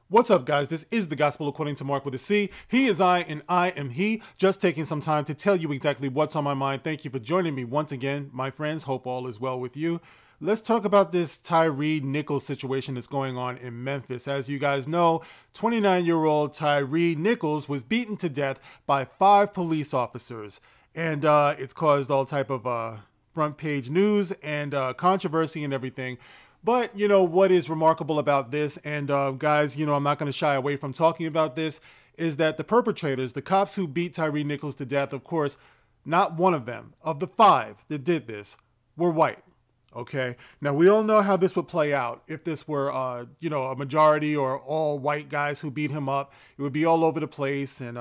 What's up, guys? This is the Gospel According to Mark with a C. He is I, and I am he. Just taking some time to tell you exactly what's on my mind. Thank you for joining me once again, my friends. Hope all is well with you. Let's talk about this Tyre Nichols situation that's going on in Memphis. As you guys know, 29-year-old Tyre Nichols was beaten to death by 5 police officers. And it's caused all type of front page news and controversy and everything. But, you know, what is remarkable about this, and guys, you know, I'm not going to shy away from talking about this, is that the perpetrators, the cops who beat Tyre Nichols to death, of course, not one of them, of the 5 that did this, were white. Okay, now we all know how this would play out if this were, you know, a majority or all white guys who beat him up. It would be all over the place, and,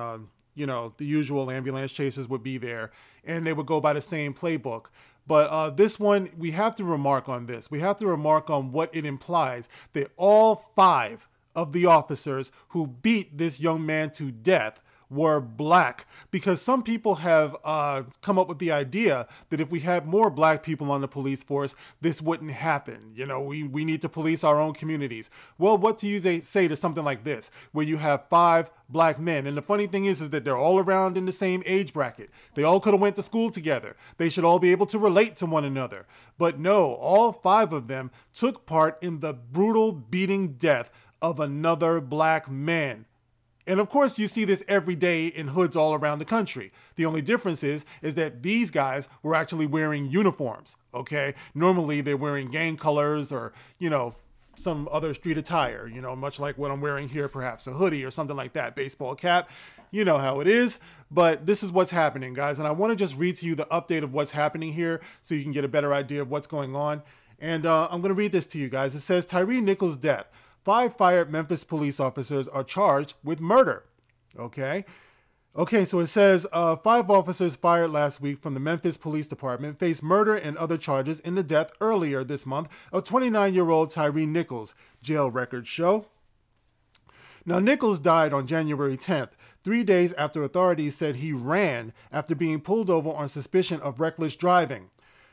you know, the usual ambulance chasers would be there, and they would go by the same playbook. But this one, we have to remark on this. We have to remark on what it implies that all 5 of the officers who beat this young man to death were black, because some people have come up with the idea that if we had more black people on the police force, this wouldn't happen. You know, we need to police our own communities. Well, what do you say to something like this, where you have 5 black men? And the funny thing is that they're all around in the same age bracket. They all could have went to school together. They should all be able to relate to one another. But no, all 5 of them took part in the brutal beating death of another black man. And of course, you see this every day in hoods all around the country. The only difference is that these guys were actually wearing uniforms, okay? Normally, they're wearing gang colors or, you know, some other street attire, you know, much like what I'm wearing here, perhaps a hoodie or something like that, baseball cap. You know how it is, but this is what's happening, guys. And I want to just read to you the update of what's happening here so you can get a better idea of what's going on. And I'm going to read this to you guys. It says, Tyre Nichols' death. 5 fired Memphis police officers are charged with murder. Okay, so it says 5 officers fired last week from the Memphis Police Department face murder and other charges in the death earlier this month of 29-year-old Tyre Nichols, jail records show. Now, Nichols died on January 10th, 3 days after authorities said he ran after being pulled over on suspicion of reckless driving.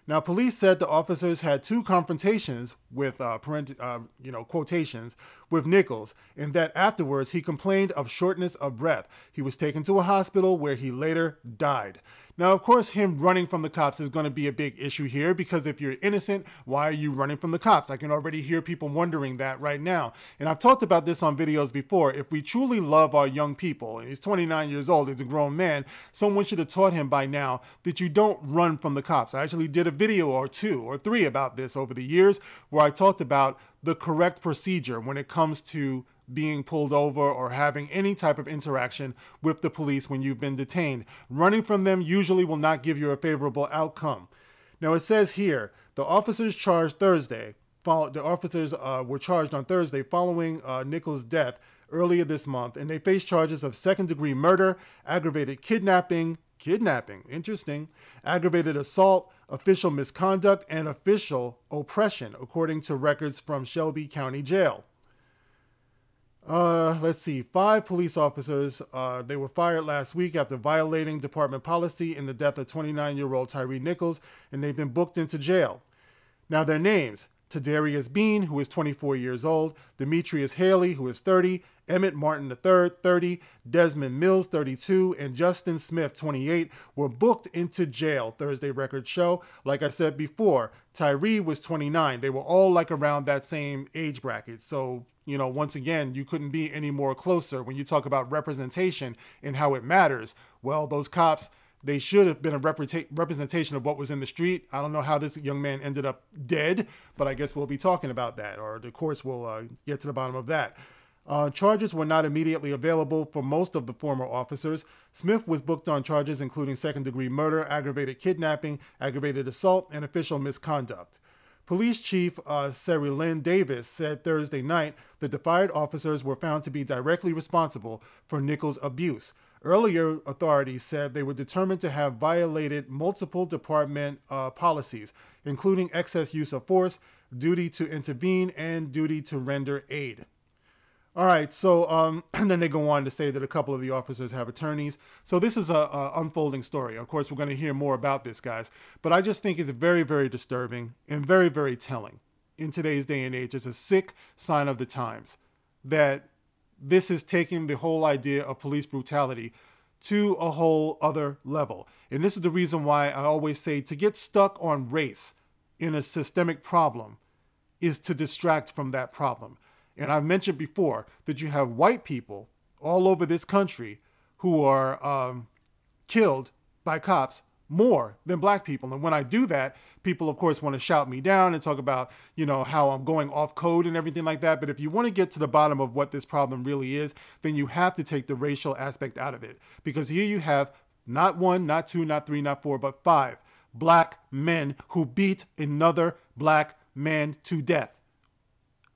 Now, police said the officers had 2 confrontations with, quotations, with Nichols, and that afterwards he complained of shortness of breath. He was taken to a hospital where he later died. Now, of course, him running from the cops is going to be a big issue here, because if you're innocent, why are you running from the cops? I can already hear people wondering that right now. And I've talked about this on videos before. If we truly love our young people, and he's 29 years old, he's a grown man, someone should have taught him by now that you don't run from the cops. I actually did a video or 2 or 3 about this over the years where I talked about the correct procedure when it comes to being pulled over or having any type of interaction with the police when you've been detained. Running from them usually will not give you a favorable outcome. Now, it says here, the officers charged Thursday. The officers were charged on Thursday following Nichols' death earlier this month, and they face charges of second-degree murder, aggravated kidnapping, interesting, aggravated assault, official misconduct, and official oppression, according to records from Shelby County Jail. Let's see, 5 police officers, they were fired last week after violating department policy in the death of 29-year-old Tyre Nichols, and they've been booked into jail. Now, their names: Tadarius Bean, who is 24 years old, Demetrius Haley, who is 30, Emmett Martin III, 30, Desmond Mills, 32, and Justin Smith, 28, were booked into jail, Thursday records show. Like I said before, Tyre was 29. They were all like around that same age bracket. So, you know, once again, you couldn't be any more closer when you talk about representation and how it matters. Well, those cops, they should have been a representation of what was in the street. I don't know how this young man ended up dead, but I guess we'll be talking about that, or the courts will get to the bottom of that. Charges were not immediately available for most of the former officers. Smith was booked on charges including second-degree murder, aggravated kidnapping, aggravated assault, and official misconduct. Police Chief Sari Lynn Davis said Thursday night that the fired officers were found to be directly responsible for Nichols' abuse. Earlier, authorities said they were determined to have violated multiple department policies, including excess use of force, duty to intervene, and duty to render aid. All right, so and then they go on to say that a couple of the officers have attorneys. So this is a unfolding story. Of course, we're going to hear more about this, guys. But I just think it's very, very disturbing and very, very telling in today's day and age. It's a sick sign of the times that this is taking the whole idea of police brutality to a whole other level. And this is the reason why I always say to get stuck on race in a systemic problem is to distract from that problem. And I've mentioned before that you have white people all over this country who are killed by cops more than black people. And when I do that, people, of course, want to shout me down and talk about, you know, how I'm going off code and everything like that. But if you want to get to the bottom of what this problem really is, then you have to take the racial aspect out of it. Because here you have not one, not two, not three, not four, but 5 black men who beat another black man to death.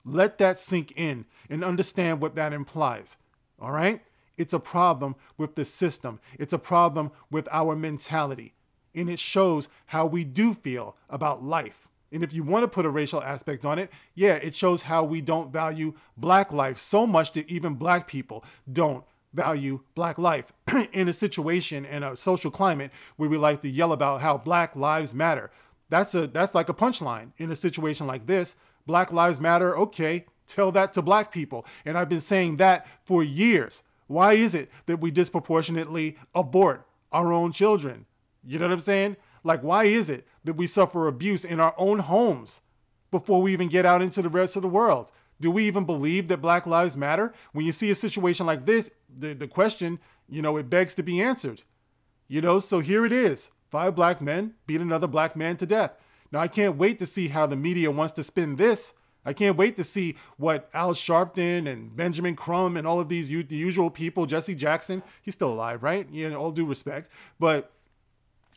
Let that sink in and understand what that implies. All right? It's a problem with the system. It's a problem with our mentality. And it shows how we do feel about life. And if you want to put a racial aspect on it, yeah, it shows how we don't value black life so much that even black people don't value black life in a situation and a social climate where we like to yell about how Black Lives Matter. That's like a punchline in a situation like this. Black Lives Matter, okay, tell that to black people. And I've been saying that for years. Why is it that we disproportionately abort our own children? You know what I'm saying? Like, why is it that we suffer abuse in our own homes before we even get out into the rest of the world? Do we even believe that Black Lives Matter? When you see a situation like this, the question, you know, it begs to be answered. You know, so here it is. 5 black men beat another black man to death. Now, I can't wait to see how the media wants to spin this. I can't wait to see what Al Sharpton and Benjamin Crumb and all of these the usual people, Jesse Jackson, he's still alive, right? You know, all due respect. But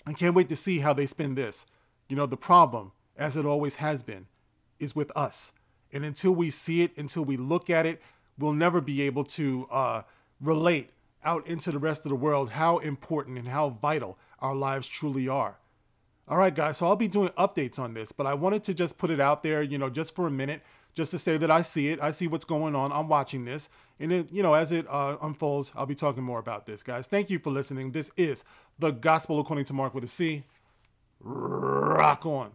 I can't wait to see how they spin this. You know, the problem, as it always has been, is with us. And until we see it, until we look at it, we'll never be able to relate out into the rest of the world how important and how vital our lives truly are. All right, guys, so I'll be doing updates on this, but I wanted to just put it out there, you know, just for a minute, just to say that I see it. I see what's going on. I'm watching this. And, it, you know, as it unfolds, I'll be talking more about this, guys. Thank you for listening. This is The Gospel According to Mark with a C. Rock on.